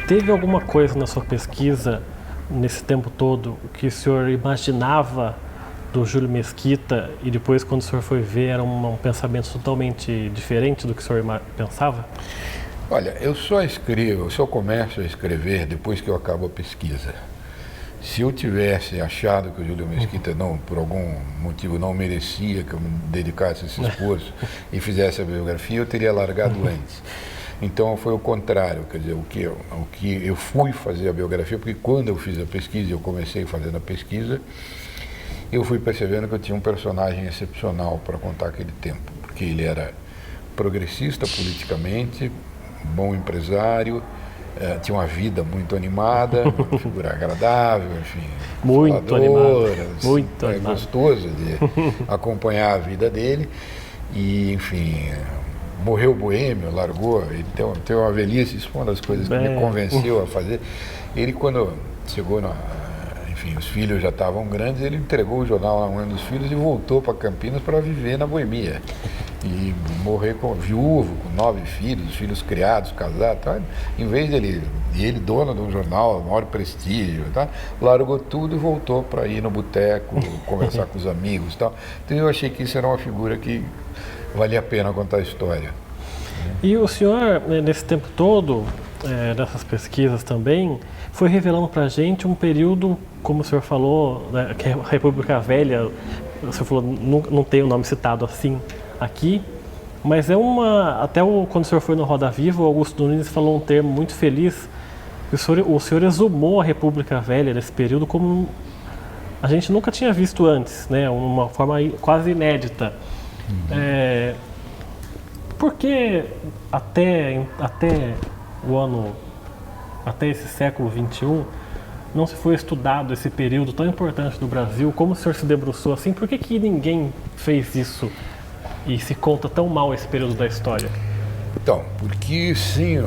teve alguma coisa na sua pesquisa, nesse tempo todo, que o senhor imaginava do Júlio Mesquita e depois, quando o senhor foi ver, era um pensamento totalmente diferente do que o senhor pensava? Olha, eu só começo a escrever depois que eu acabo a pesquisa. Se eu tivesse achado que o Júlio Mesquita por algum motivo não merecia que eu me dedicasse a esse esforço e fizesse a biografia, eu teria largado antes. Então foi o contrário, quer dizer, o que eu fui fazer a biografia, porque quando eu fiz a pesquisa, eu comecei fazendo a pesquisa, eu fui percebendo que eu tinha um personagem excepcional para contar aquele tempo, porque ele era progressista politicamente, bom empresário, tinha uma vida muito animada, uma figura agradável, enfim, muito faladora, muito é gostoso de acompanhar a vida dele e, enfim, morreu boêmio, largou, ele tem uma velhice, isso foi uma das coisas que me convenceu a fazer. Ele, quando chegou enfim, os filhos já estavam grandes, ele entregou o jornal a um dos filhos e voltou para Campinas para viver na boemia. E morrer viúvo, com 9 filhos criados, casados, tá? Em vez dele, ele dono de um jornal, maior prestígio, tá? Largou tudo e voltou para ir no boteco, conversar com os amigos e tal. Então eu achei que isso era uma figura que valia a pena contar a história. E o senhor, nesse tempo todo, dessas pesquisas também, foi revelando para a gente um período, como o senhor falou, né, que a República Velha, o senhor falou, não tem o nome citado assim aqui, mas até quando o senhor foi no Roda Viva, o Augusto Nunes falou um termo muito feliz, que o senhor exumou a República Velha nesse período como a gente nunca tinha visto antes, né, uma forma quase inédita. Por que até esse século XXI não se foi estudado esse período tão importante do Brasil? Como o senhor se debruçou assim? Por que ninguém fez isso e se conta tão mal esse período da história? Então, porque sim,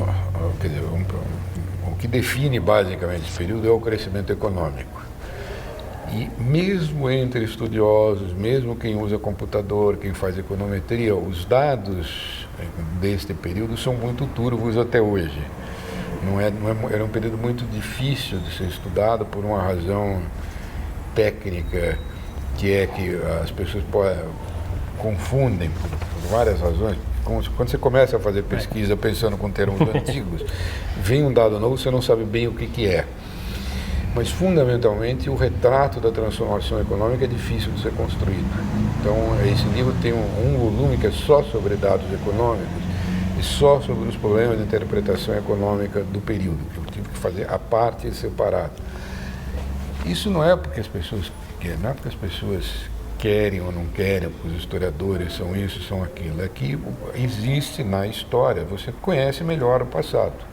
quer dizer, o que define basicamente esse período é o crescimento econômico. E mesmo entre estudiosos, mesmo quem usa computador, quem faz econometria, os dados deste período são muito turvos até hoje. Era um período muito difícil de ser estudado por uma razão técnica, que é que as pessoas confundem por várias razões. Quando você começa a fazer pesquisa pensando com termos antigos, vem um dado novo, você não sabe bem o que é. Mas, fundamentalmente, o retrato da transformação econômica é difícil de ser construído. Então, esse livro tem um volume que é só sobre dados econômicos e só sobre os problemas de interpretação econômica do período, que eu tive que fazer a parte separada. Isso não é porque as pessoas querem ou não querem, porque os historiadores são isso, são aquilo. É que existe na história, você conhece melhor o passado.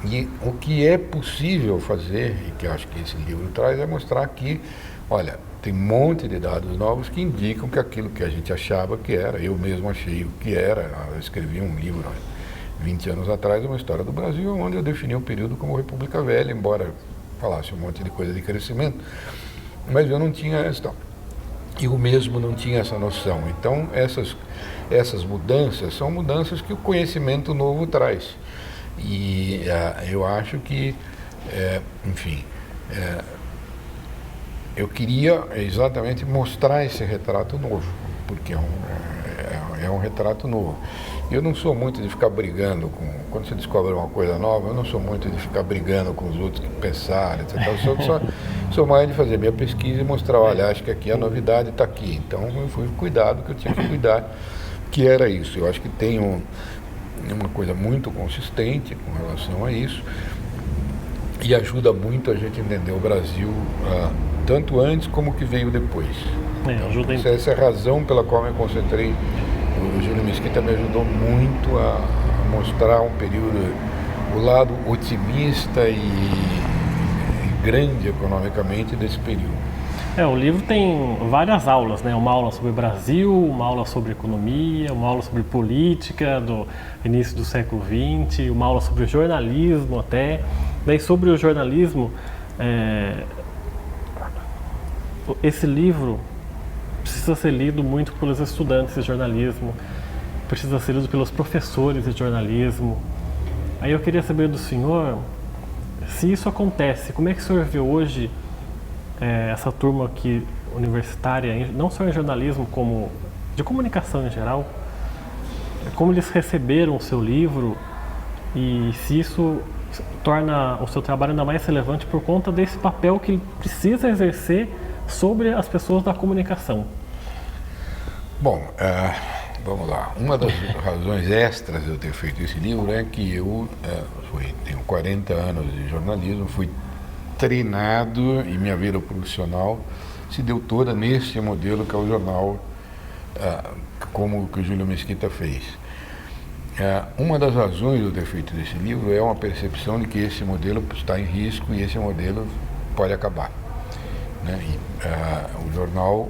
E o que é possível fazer, e que eu acho que esse livro traz, é mostrar que, olha, tem um monte de dados novos que indicam que aquilo que a gente achava que era, eu mesmo achei o que era. Eu escrevi um livro 20 anos atrás, uma história do Brasil, onde eu defini o período como República Velha, embora falasse um monte de coisa de crescimento, mas eu não tinha essa, eu mesmo não tinha essa noção. Então, essas mudanças são mudanças que o conhecimento novo traz. E eu acho que, enfim, eu queria exatamente mostrar esse retrato novo, porque é um retrato novo. Eu não sou muito de ficar brigando quando você descobre uma coisa nova, eu não sou muito de ficar brigando com os outros que pensaram, etc. Eu sou mais de fazer minha pesquisa e mostrar, olha, acho que aqui a novidade está aqui. Então eu fui cuidado que eu tinha que cuidar, que era isso. Eu acho que tem uma coisa muito consistente com relação a isso e ajuda muito a gente entender o Brasil tanto antes como o que veio depois. Essa é a razão pela qual eu me concentrei. O Júlio Mesquita me ajudou muito a mostrar um período, o lado otimista e grande economicamente desse período. O livro tem várias aulas, né? Uma aula sobre o Brasil, uma aula sobre economia, uma aula sobre política do início do século XX, uma aula sobre jornalismo até. Daí sobre o jornalismo, esse livro precisa ser lido muito pelos estudantes de jornalismo, precisa ser lido pelos professores de jornalismo. Aí eu queria saber do senhor, Se isso acontece, como é que o senhor vê hoje essa turma aqui universitária, não só em jornalismo, como de comunicação em geral, como eles receberam o seu livro e se isso torna o seu trabalho ainda mais relevante por conta desse papel que ele precisa exercer sobre as pessoas da comunicação? Bom, vamos lá. Uma das razões extras de eu ter feito esse livro é que eu tenho 40 anos de jornalismo, fui treinado e minha vida profissional se deu toda nesse modelo que é o jornal, como o que o Júlio Mesquita fez. Uma das razões de eu ter feito esse livro é uma percepção de que esse modelo está em risco e esse modelo pode acabar, né? O jornal,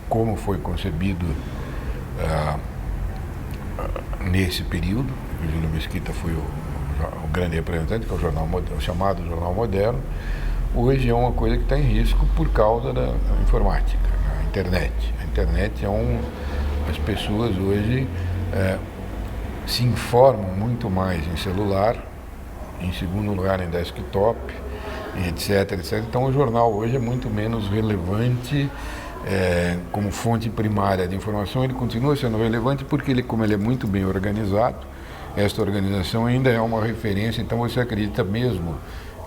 como foi concebido nesse período, o Júlio Mesquita foi o grande representante, que é o chamado Jornal Moderno, hoje é uma coisa que está em risco por causa da informática, a internet. A internet as pessoas hoje se informam muito mais em celular, em segundo lugar em desktop, etc, etc. Então o jornal hoje é muito menos relevante como fonte primária de informação. Ele continua sendo relevante porque como ele é muito bem organizado, esta organização ainda é uma referência, então você acredita mesmo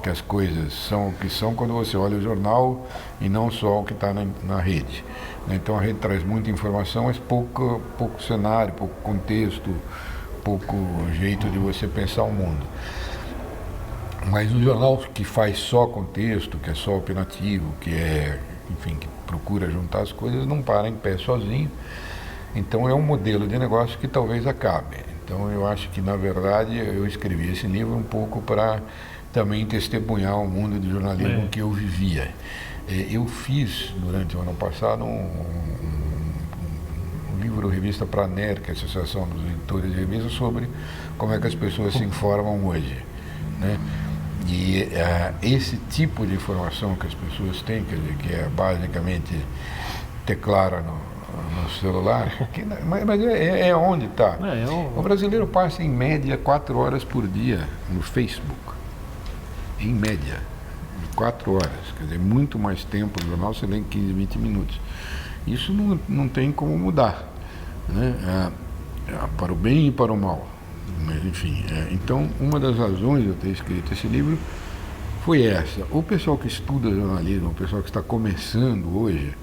que as coisas são o que são quando você olha o jornal e não só o que está na rede. Então a rede traz muita informação, mas pouco cenário, pouco contexto, pouco jeito de você pensar o mundo. Mas um jornal que faz só contexto, que é só opinativo, enfim, que procura juntar as coisas, não para em pé sozinho. Então é um modelo de negócio que talvez acabe. Então eu acho que, na verdade, eu escrevi esse livro um pouco para também testemunhar o mundo do jornalismo que eu vivia. Eu fiz, durante o ano passado, um livro, revista Praner, que é a Associação dos Editores de Revistas, sobre como é que as pessoas se informam hoje, né? E esse tipo de informação que as pessoas têm, quer dizer, que é basicamente teclara no celular, mas é onde está. O brasileiro passa em média 4 horas por dia no Facebook. Em média, 4 horas. Quer dizer, muito mais tempo no jornal, você lê em 15, 20 minutos. Isso não tem como mudar, né? Para o bem e para o mal. Mas, enfim, então, uma das razões de eu ter escrito esse livro foi essa. O pessoal que estuda jornalismo, o pessoal que está começando hoje,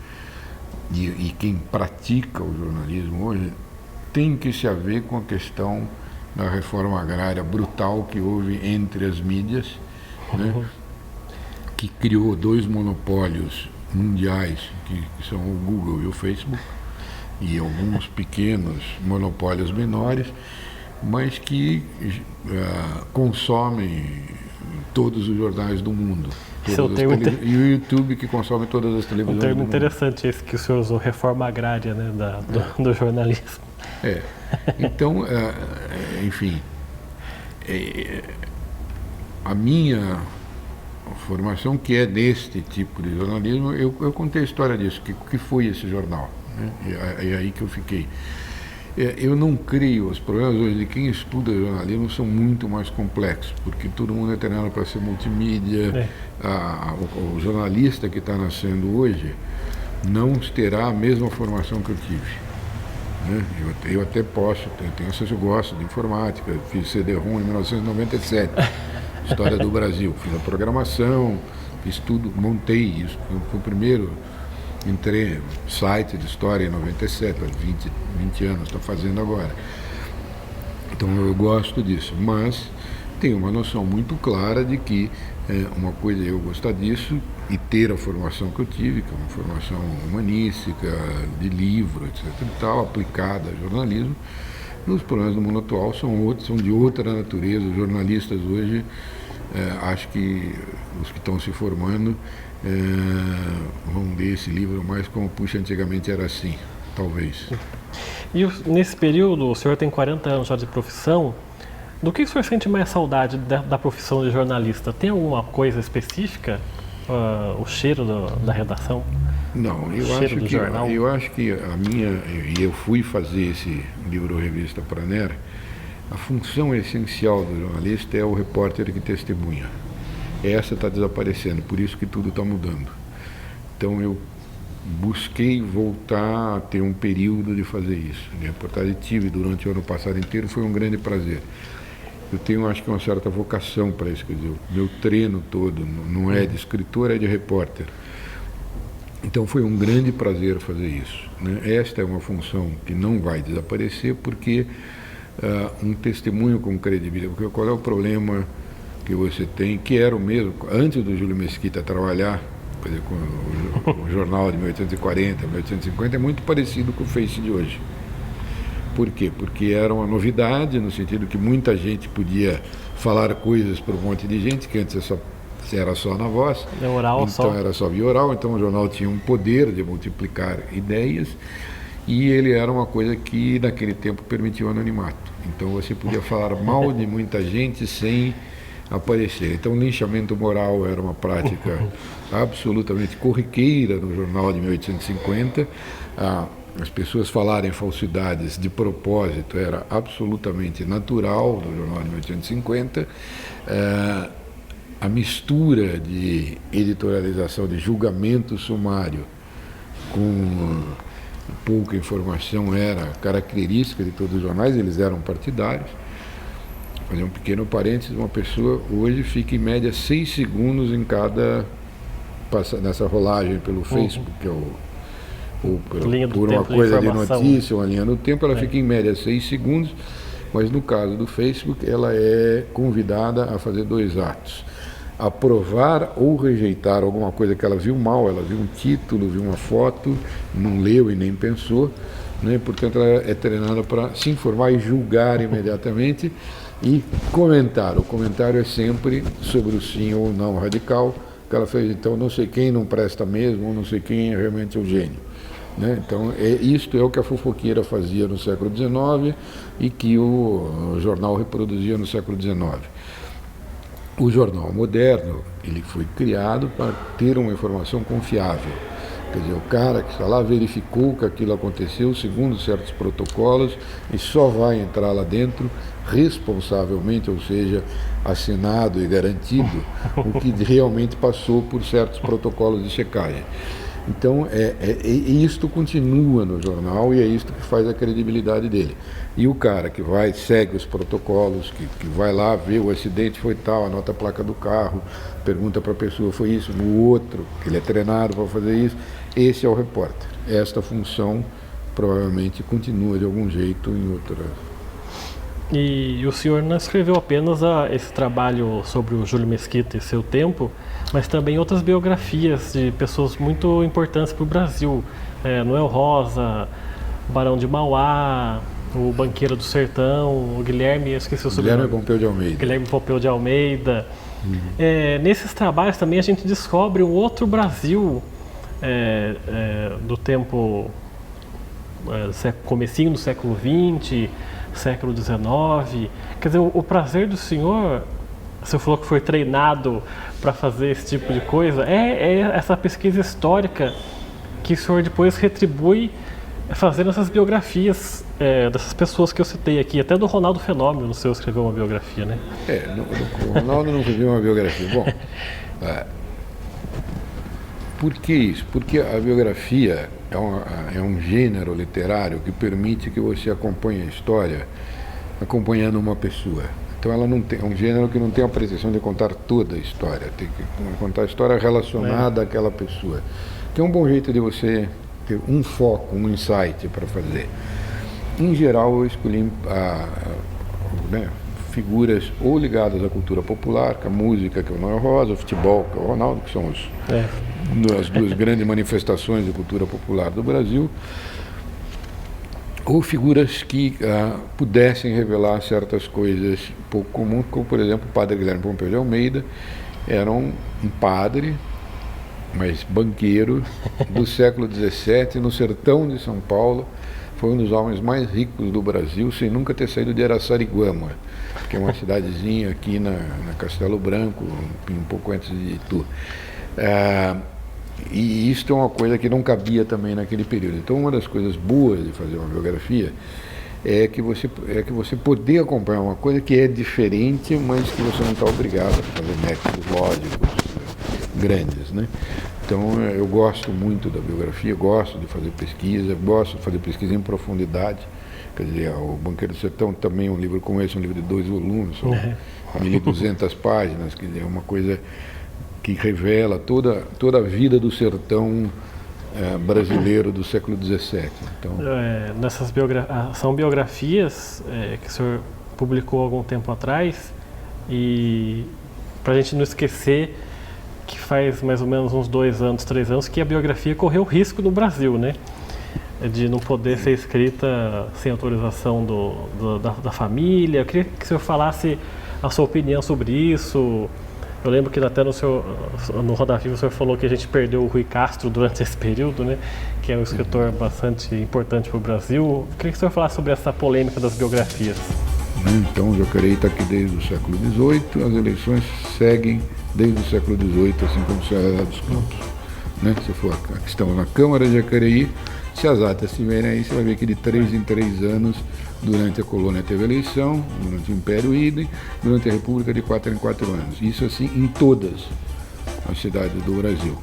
e quem pratica o jornalismo hoje, tem que se haver com a questão da reforma agrária brutal que houve entre as mídias, né? Que criou 2 monopólios mundiais, que são o Google e o Facebook, e alguns pequenos monopólios menores, mas que consomem todos os jornais do mundo. E o YouTube, que consome todas as televisões do mundo. Um termo interessante esse que o senhor usou, reforma agrária, né, do jornalismo. Então, enfim, a minha formação, que é deste tipo de jornalismo, eu contei a história disso, que foi esse jornal, né? É aí que eu fiquei. Eu não creio, os problemas hoje de quem estuda jornalismo são muito mais complexos, porque todo mundo é treinado para ser multimídia. O jornalista que está nascendo hoje não terá a mesma formação que eu tive, né? Eu até eu gosto de informática, fiz CD-ROM em 1997, História do Brasil, fiz a programação, fiz tudo, montei isso, foi o primeiro. Entrei no site de história em 97, 20 anos, estou fazendo agora. Então eu gosto disso, mas tenho uma noção muito clara de que uma coisa é eu gostar disso e ter a formação que eu tive, que é uma formação humanística, de livro, etc. e tal, aplicada a jornalismo. E os problemas do mundo atual são de outra natureza. Os jornalistas hoje, acho que os que estão se formando, vão ler esse livro mais como, puxa, antigamente era assim, talvez. E nesse período, o senhor tem 40 anos já de profissão, do que o senhor sente mais saudade da profissão de jornalista? Tem alguma coisa específica? O cheiro da redação? Não, eu acho que eu fui fazer esse livro revista Praner, a função essencial do jornalista é o repórter que testemunha. essa está desaparecendo, por isso que tudo está mudando. Então eu busquei voltar a ter um período de fazer isso. A reportagem tive durante o ano passado inteiro, foi um grande prazer. Eu tenho, acho que, uma certa vocação para isso, quer dizer, o meu treino todo não é de escritor, é de repórter. Então foi um grande prazer fazer isso, né? Esta é uma função que não vai desaparecer, porque um testemunho com credibilidade, porque qual é o problema que você tem, que era o mesmo, antes do Júlio Mesquita trabalhar, quer dizer, com o jornal de 1840, 1850, é muito parecido com o Face de hoje. Por quê? Porque era uma novidade, no sentido que muita gente podia falar coisas para um monte de gente, que antes era só na voz, oral, então era só via oral, então o jornal tinha um poder de multiplicar ideias, e ele era uma coisa que naquele tempo permitia o anonimato. Então você podia falar mal de muita gente sem aparecer. Então o linchamento moral era uma prática absolutamente corriqueira no jornal de 1850. As pessoas falarem falsidades de propósito era absolutamente natural no jornal de 1850. A mistura de editorialização, de julgamento sumário com pouca informação era característica de todos os jornais, eles eram partidários. Vou fazer um pequeno parênteses, uma pessoa hoje fica em média 6 segundos em cada nessa rolagem pelo Facebook, que é por uma coisa de notícia, uma linha do tempo, ela fica em média 6 segundos, mas no caso do Facebook ela é convidada a fazer 2 atos: aprovar ou rejeitar alguma coisa que ela viu mal, ela viu um título, viu uma foto, não leu e nem pensou, né? Portanto ela é treinada para se informar e julgar imediatamente e comentar. O comentário é sempre sobre o sim ou não radical que ela fez. Então não sei quem não presta mesmo, ou não sei quem é realmente o gênio, né? Então isto é o que a fofoqueira fazia no século XIX e que o jornal reproduzia no século XIX. O jornal moderno, ele foi criado para ter uma informação confiável. Quer dizer, o cara que está lá verificou que aquilo aconteceu segundo certos protocolos e só vai entrar lá dentro responsavelmente, ou seja, assinado e garantido o que realmente passou por certos protocolos de checagem. Então, isto continua no jornal e é isto que faz a credibilidade dele. E o cara que vai, segue os protocolos, que vai lá ver o acidente foi tal, anota a placa do carro, pergunta para a pessoa, foi isso, no outro, que ele é treinado para fazer isso, esse é o repórter. Esta função provavelmente continua de algum jeito em outras. E o senhor não escreveu apenas esse trabalho sobre o Júlio Mesquita e seu tempo, mas também outras biografias de pessoas muito importantes para o Brasil. Noel Rosa, Barão de Mauá, o Banqueiro do Sertão, o Guilherme, eu esqueci o sobrenome. Guilherme Pompeu de Almeida. Guilherme Pompeu de Almeida. Nesses trabalhos também a gente descobre um outro Brasil do tempo, comecinho do século XX, século XIX. Quer dizer, o prazer do senhor, você falou que foi treinado para fazer esse tipo de coisa, é essa pesquisa histórica que o senhor depois retribui fazendo essas biografias dessas pessoas que eu citei aqui, até do Ronaldo Fenômeno, o senhor escreveu uma biografia, né? O Ronaldo não escreveu uma biografia. Bom, por que isso? Porque a biografia é um gênero literário que permite que você acompanhe a história acompanhando uma pessoa. Então ela não tem, é um gênero que não tem a pretensão de contar toda a história, tem que contar a história relacionada àquela pessoa. Que é um bom jeito de você ter um foco, um insight para fazer. Em geral eu escolhi figuras ou ligadas à cultura popular, que a música, que é o Noel Rosa, o futebol, que é o Ronaldo, que são as duas grandes manifestações de cultura popular do Brasil, ou figuras que pudessem revelar certas coisas pouco comuns, como por exemplo o padre Guilherme Pompeu de Almeida. Era um padre, mas banqueiro, do século XVII, no sertão de São Paulo. Foi um dos homens mais ricos do Brasil, sem nunca ter saído de Araçariguama, que é uma cidadezinha aqui na Castelo Branco, um pouco antes de Itu. E isto é uma coisa que não cabia também naquele período. Então, uma das coisas boas de fazer uma biografia é que você poder acompanhar uma coisa que é diferente, mas que você não está obrigado a fazer métodos lógicos grandes, né? Então eu gosto muito da biografia, gosto de fazer pesquisa, gosto de fazer pesquisa em profundidade. Quer dizer, o Banqueiro do Sertão também é um livro como esse, um livro de 2 volumes, são 1.200 páginas, quer dizer, é uma coisa que revela toda a vida do sertão brasileiro do século XVII. Então, são biografias que o senhor publicou há algum tempo atrás, e para a gente não esquecer que faz mais ou menos uns 2 anos, 3 anos que a biografia correu risco no Brasil, né? De não poder ser escrita sem autorização da família. Eu queria que o senhor falasse a sua opinião sobre isso. Eu lembro que até no Roda Viva o senhor falou que a gente perdeu o Rui Castro durante esse período, né? Que é um escritor bastante importante para o Brasil. Eu queria que o senhor falasse sobre essa polêmica das biografias. Então, o Jacareí está aqui desde o século XVIII, as eleições seguem desde o século XVIII, assim como o Ceará dos Campos. Né? Se for a questão na Câmara de Jacareí, se as atas estiverem aí, você vai ver que de 3 em 3 anos, durante a colônia teve eleição, durante o Império idem, durante a República de 4 em 4 anos. Isso assim em todas as cidades do Brasil.